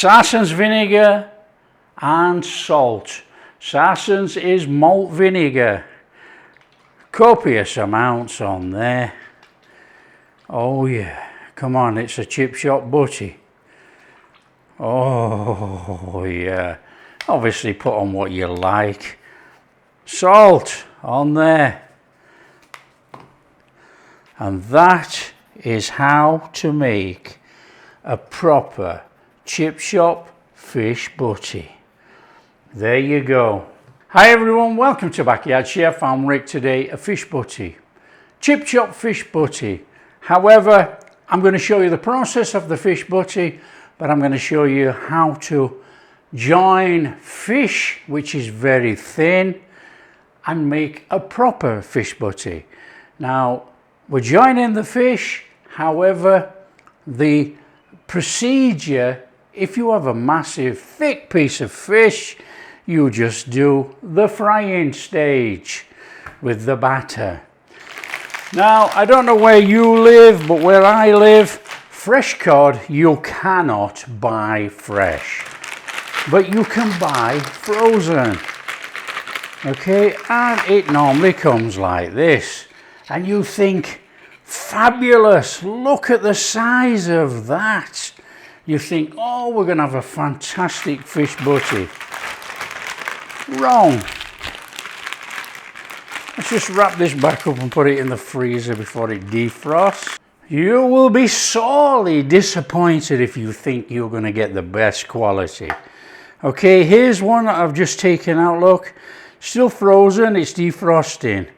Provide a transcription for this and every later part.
Sarson's vinegar and salt. Sarson's is malt vinegar. Copious amounts on there. Oh yeah, come on, it's a chip shop butty. Oh yeah, obviously put on what you like. Salt on there. And that is how to make a proper chip shop fish butty. There you go. Hi everyone, welcome to Backyard Chef. I'm Rick. Today a fish butty, chip shop fish butty. However, I'm going to show you the process of the fish butty, but I'm going to show you how to join fish, which is very thin, and make a proper fish butty. Now, we're joining the fish, however, the procedure, if you have a massive thick piece of fish, you just do the frying stage with the batter. Now, I don't know where you live, but where I live, fresh cod you cannot buy fresh, but you can buy frozen. Okay, and it normally comes like this. And you think, fabulous, look at the size of that. You think, oh, we're going to have a fantastic fish butty. Wrong. Let's just wrap this back up and put it in the freezer before it defrosts. You will be sorely disappointed if you think you're going to get the best quality. Okay, here's one that I've just taken out, look. Still frozen, it's defrosting.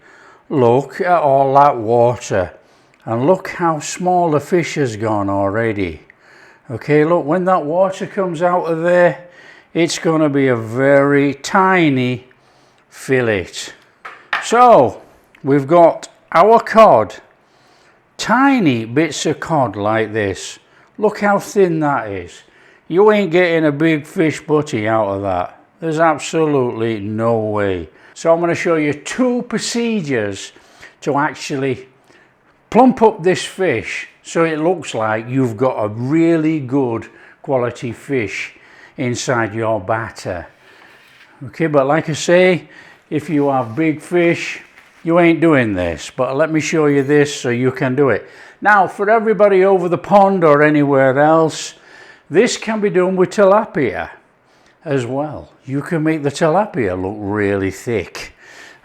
Look at all that water, and look how small the fish has gone already. Okay, look, when that water comes out of there, it's going to be a very tiny fillet. So, we've got our cod, tiny bits of cod like this. Look how thin that is. You ain't getting a big fish butty out of that. There's absolutely no way. So I'm going to show you two procedures to actually plump up this fish so it looks like you've got a really good quality fish inside your batter. Okay, but like I say, if you have big fish, you ain't doing this. But let me show you this so you can do it. Now, for everybody over the pond or anywhere else, this can be done with tilapia as well. You can make the tilapia look really thick.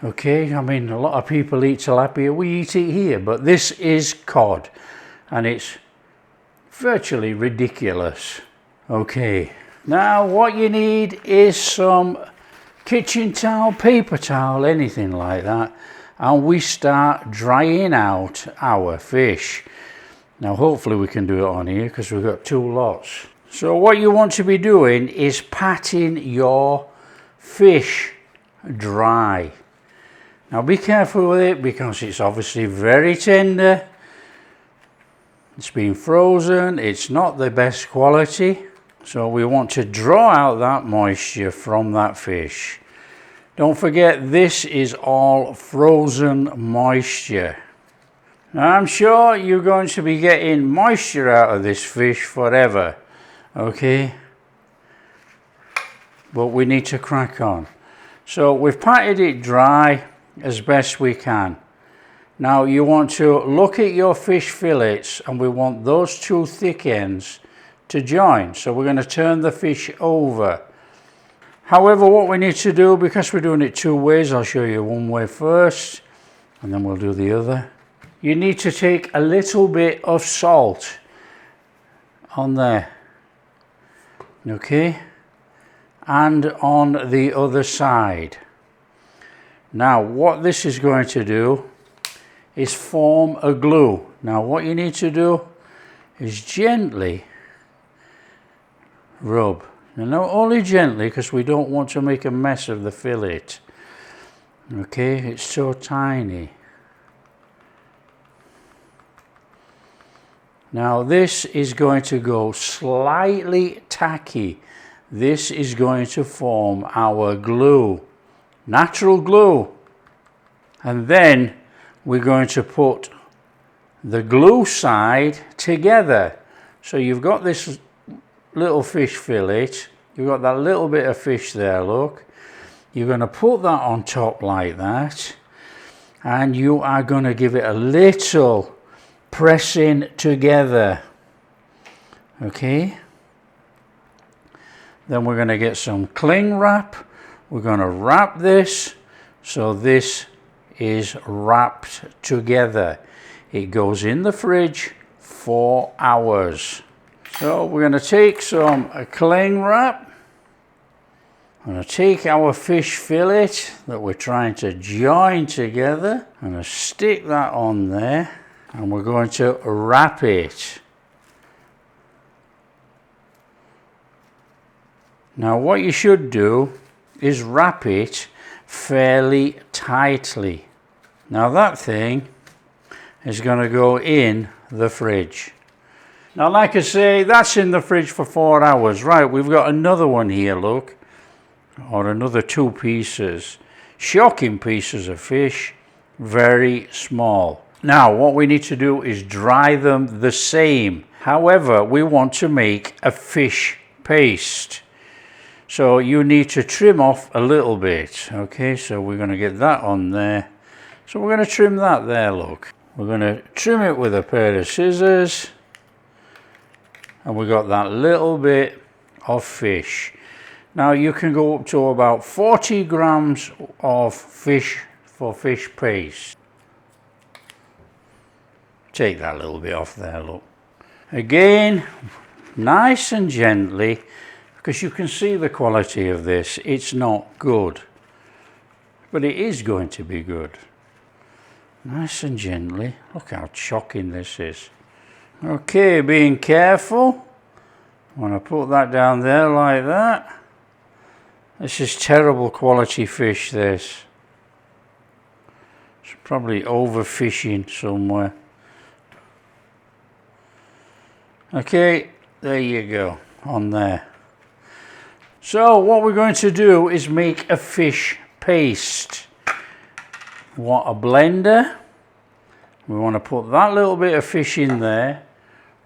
Okay, I mean, a lot of people eat tilapia, we eat it here, but this is cod and it's virtually ridiculous. Okay, now what you need is some kitchen towel, paper towel, anything like that, and we start drying out our fish. Now hopefully we can do it on here because we've got two lots. So what you want to be doing is patting your fish dry. Now be careful with it because it's obviously very tender. It's been frozen, it's not the best quality. So we want to draw out that moisture from that fish. Don't forget, this is all frozen moisture. Now I'm sure you're going to be getting moisture out of this fish forever. Okay, but we need to crack on. So we've patted it dry as best we can. Now you want to look at your fish fillets and we want those two thick ends to join. So we're going to turn the fish over. However, what we need to do, because we're doing it two ways, I'll show you one way first and then we'll do the other. You need to take a little bit of salt on there. Okay, and on the other side. Now what this is going to do is form a glue. Now what you need to do is gently rub. And not only gently, because we don't want to make a mess of the fillet. Okay, it's so tiny. Now this is going to go slightly tacky. This is going to form our glue, natural glue. And then we're going to put the glue side together. So you've got this little fish fillet. You've got that little bit of fish there, look. You're going to put that on top like that. And you are going to give it a little pressing together. Okay. Then we're going to get some cling wrap. We're going to wrap this so this is wrapped together. It goes in the fridge 4 hours. So we're going to take some cling wrap. I'm going to take our fish fillet that we're trying to join together. I'm going to stick that on there and we're going to wrap it. Now what you should do is wrap it fairly tightly. Now that thing is going to go in the fridge. Now like I say, that's in the fridge for 4 hours. Right, we've got another one here, look. Or another 2 pieces. Shocking pieces of fish, very small. Now what we need to do is dry them the same. However, we want to make a fish paste. So you need to trim off a little bit. Okay, so we're going to get that on there. So we're going to trim that there, look. We're going to trim it with a pair of scissors. And we got that little bit of fish. Now you can go up to about 40 grams of fish for fish paste. Take that little bit off there, look. Again, nice and gently, because you can see the quality of this. It's not good, but it is going to be good. Nice and gently. Look how shocking this is. Okay, being careful. I'm going to put that down there like that. This is terrible quality fish, this. It's probably overfishing somewhere. Okay, there you go, on there. So what we're going to do is make a fish paste. We want a blender. We want to put that little bit of fish in there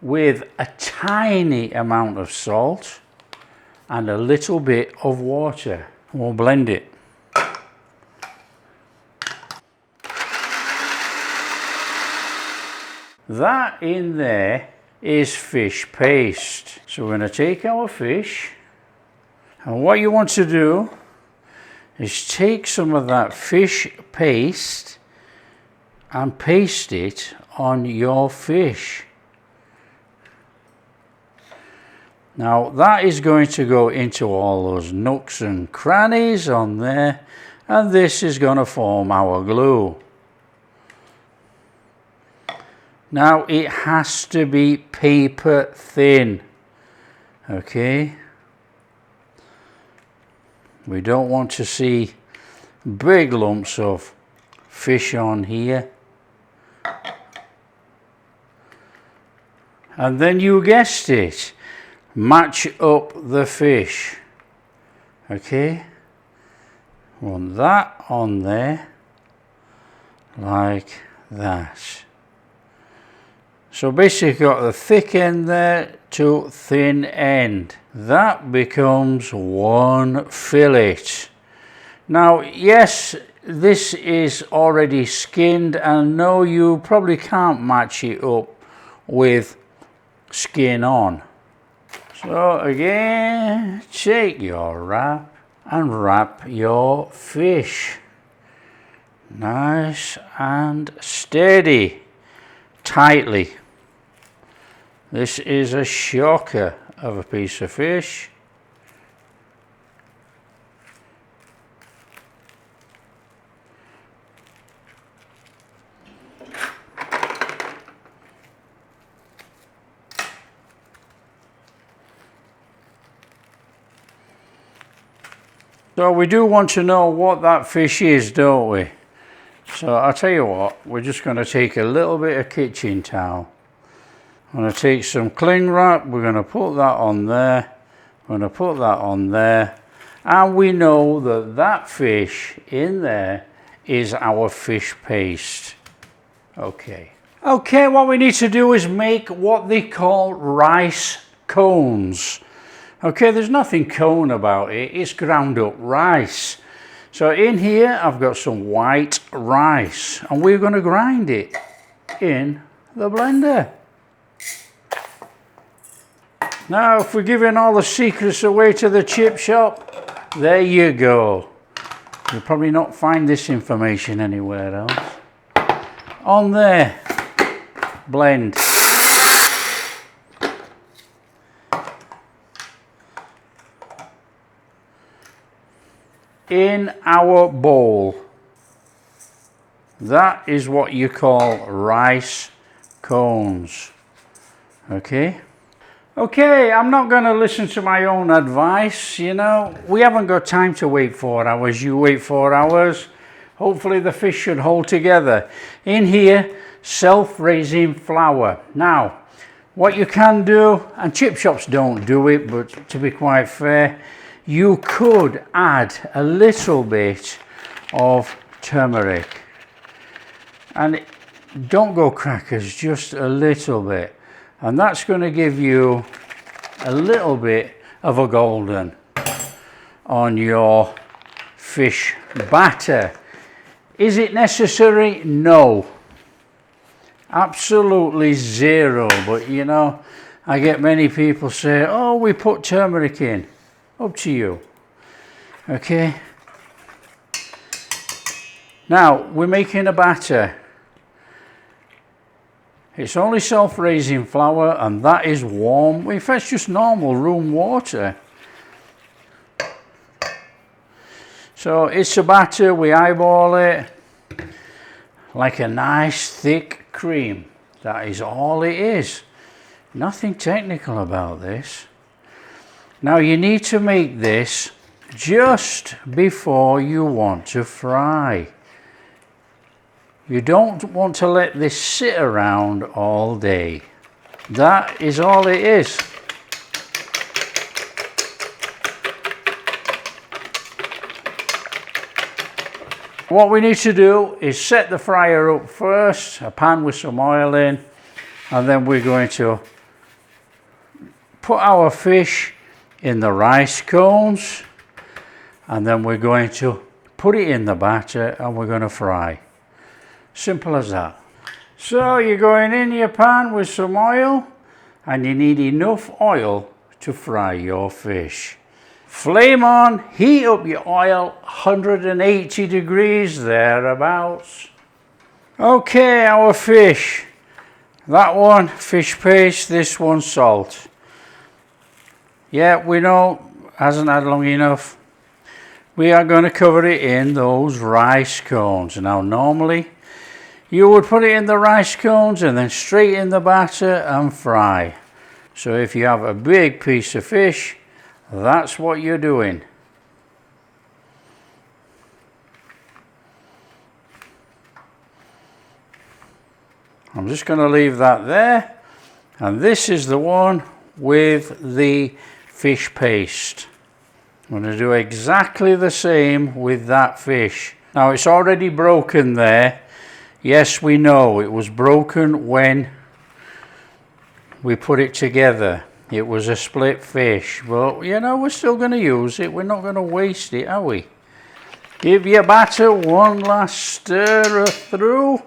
with a tiny amount of salt and a little bit of water. We'll blend it. That in there is fish paste. So we're going to take our fish, and what you want to do is take some of that fish paste and paste it on your fish. Now that is going to go into all those nooks and crannies on there, and this is going to form our glue. Now it has to be paper thin, okay? We don't want to see big lumps of fish on here. And then you guessed it. Match up the fish. Okay, want that on there like that. So basically got the thick end there to thin end. That becomes one fillet. Now yes, this is already skinned, and no, you probably can't match it up with skin on. So again, take your wrap and wrap your fish. Nice and steady, tightly. This is a shocker of a piece of fish. So we do want to know what that fish is, don't we? So I'll tell you what, we're just going to take a little bit of kitchen towel. I'm going to take some cling wrap, we're going to put that on there, we're going to put that on there, and we know that that fish in there is our fish paste. Okay. Okay, what we need to do is make what they call rice cones. Okay, there's nothing cone about it. It's ground up rice. So in here, I've got some white rice, and we're going to grind it in the blender. Now, if we're giving all the secrets away to the chip shop, there you go. You'll probably not find this information anywhere else. On there, blend. In our bowl. That is what you call rice cones. Okay? Okay, I'm not going to listen to my own advice, you know. We haven't got time to wait 4 hours. You wait 4 hours. Hopefully the fish should hold together. In here, self-raising flour. Now, what you can do, and chip shops don't do it, but to be quite fair, you could add a little bit of turmeric. And don't go crackers, just a little bit. And that's going to give you a little bit of a golden on your fish batter. Is it necessary? No. Absolutely zero. But you know, I get many people say, oh, we put turmeric in. Up to you. Okay. Now, we're making a batter. It's only self-raising flour, and that is warm. In fact, it's just normal room water. So it's a batter, we eyeball it like a nice thick cream. That is all it is. Nothing technical about this. Now you need to make this just before you want to fry. You don't want to let this sit around all day. That is all it is. What we need to do is set the fryer up first, a pan with some oil in, and then we're going to put our fish in the rice cones, and then we're going to put it in the batter and we're going to fry. Simple as that. So you're going in your pan with some oil, and you need enough oil to fry your fish. Flame on, heat up your oil, 180 degrees thereabouts. Okay, our fish. That one, fish paste, this one, salt. Yeah, we know, hasn't had long enough. We are going to cover it in those rice cones. Now, normally, you would put it in the rice cones and then straight in the batter and fry. So if you have a big piece of fish, that's what you're doing. I'm just going to leave that there. And this is the one with the fish paste. I'm going to do exactly the same with that fish. Now it's already broken there. Yes, we know it was broken when we put it together. It was a split fish, but you know, we're still going to use it. We're not going to waste it, are we? Give your batter one last stir through.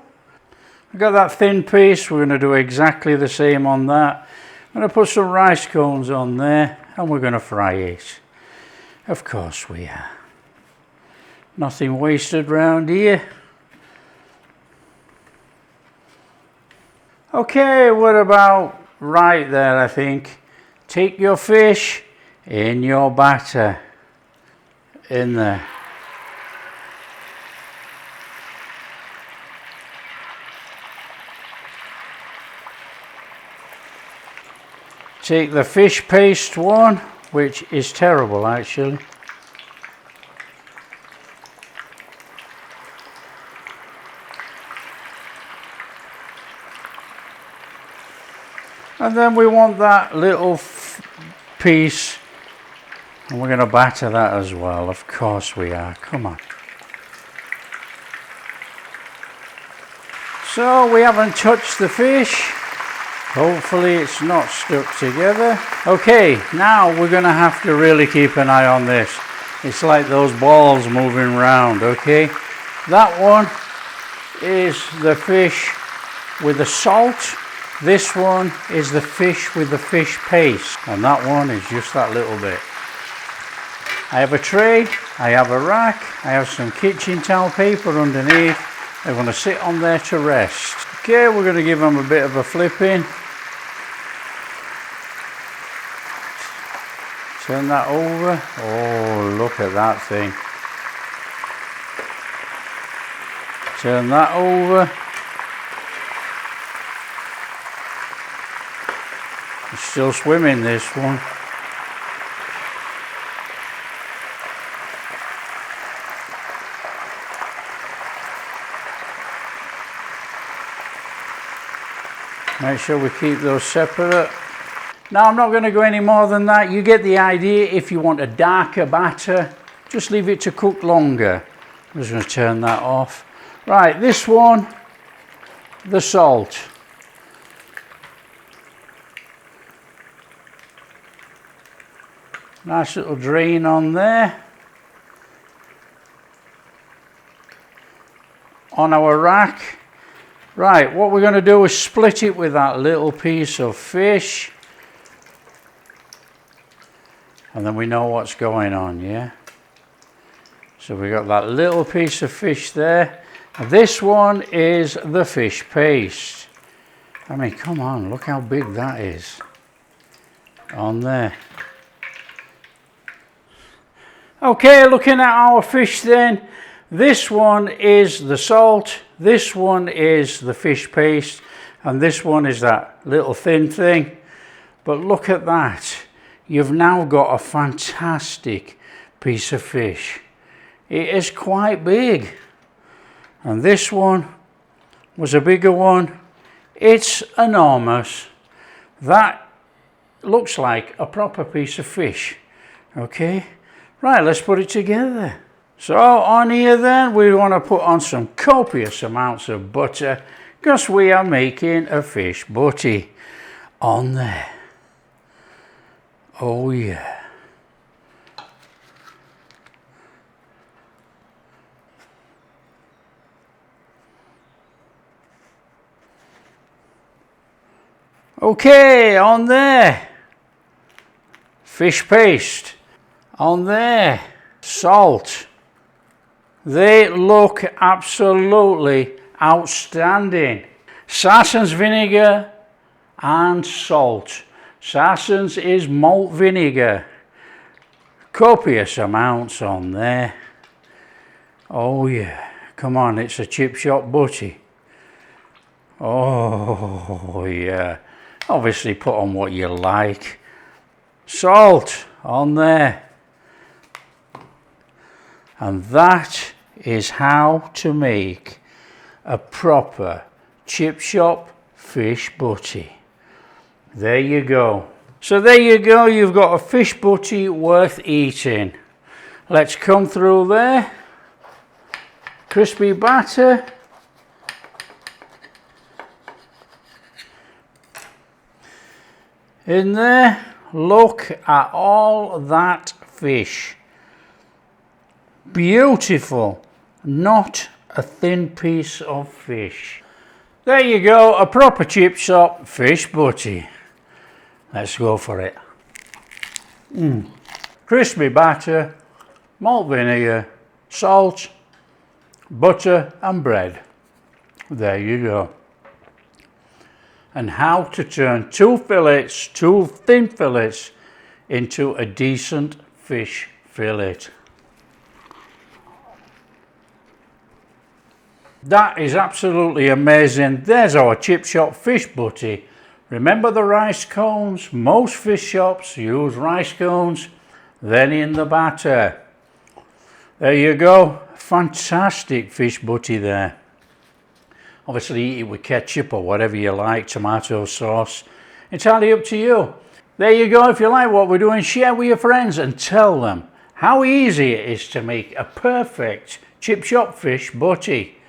We've got that thin piece. We're going to do exactly the same on that. I'm going to put some rice cones on there and we're going to fry it. Of course we are. Nothing wasted round here. Okay, what about right there, I think. Take your fish in your batter. In there. Take the fish paste one, which is terrible actually. And then we want that little piece, and we're going to batter that as well. Of course we are. Come on. So we haven't touched the fish. Hopefully it's not stuck together. Okay, now we're going to have to really keep an eye on this. It's like those balls moving around, okay? That one is the fish with the salt. This one is the fish with the fish paste. And that one is just that little bit. I have a tray, I have a rack, I have some kitchen towel paper underneath. They're going to sit on there to rest. Okay, we're going to give them a bit of a flipping. Turn that over. Oh, look at that thing. Turn that over. It's still swimming, this one. Make sure we keep those separate. Now I'm not going to go any more than that. You get the idea. If you want a darker batter, just leave it to cook longer. I'm just going to turn that off. Right, this one, the salt. Nice little drain on there. On our rack. Right, what we're going to do is split it with that little piece of fish. And then we know what's going on, yeah? So we got that little piece of fish there. And this one is the fish paste. I mean, come on, look how big that is. On there. Okay, looking at our fish then. This one is the salt. This one is the fish paste. And this one is that little thin thing. But look at that. You've now got a fantastic piece of fish. It is quite big. And this one was a bigger one. It's enormous. That looks like a proper piece of fish. Okay, right, let's put it together. So on here then, we want to put on some copious amounts of butter because we are making a fish butty on there. Oh yeah. Okay, on there. Fish paste. On there. Salt. They look absolutely outstanding. Sarson's vinegar and salt. Sarson's is malt vinegar. Copious amounts on there. Oh yeah, come on, it's a chip shop butty. Oh yeah, obviously put on what you like. Salt on there. And that is how to make a proper chip shop fish butty. There you go. So there you go, you've got a fish butty worth eating. Let's come through there. Crispy batter. In there, look at all that fish. Beautiful, not a thin piece of fish. There you go, a proper chip shop fish butty. Let's go for it. Crispy batter, malt vinegar, salt, butter and bread. There you go. And how to turn two thin fillets, into a decent fish fillet. That is absolutely amazing. There's our chip shop fish butty. Remember the rice cones? Most fish shops use rice cones, then in the batter. There you go. Fantastic fish butty there. Obviously eat it with ketchup or whatever you like, tomato sauce. Entirely up to you. There you go. If you like what we're doing, share with your friends and tell them how easy it is to make a perfect chip shop fish butty.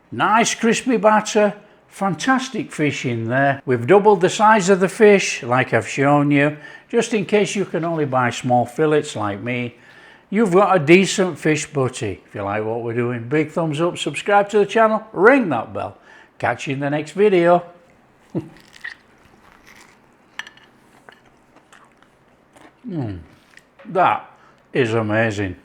Nice crispy batter, Fantastic fish in there. We've doubled the size of the fish like I've shown you, just in case you can only buy small fillets like me. You've got a decent fish butty. If you like what we're doing, big thumbs up, subscribe to the channel, ring that bell. Catch you in the next video. That is amazing.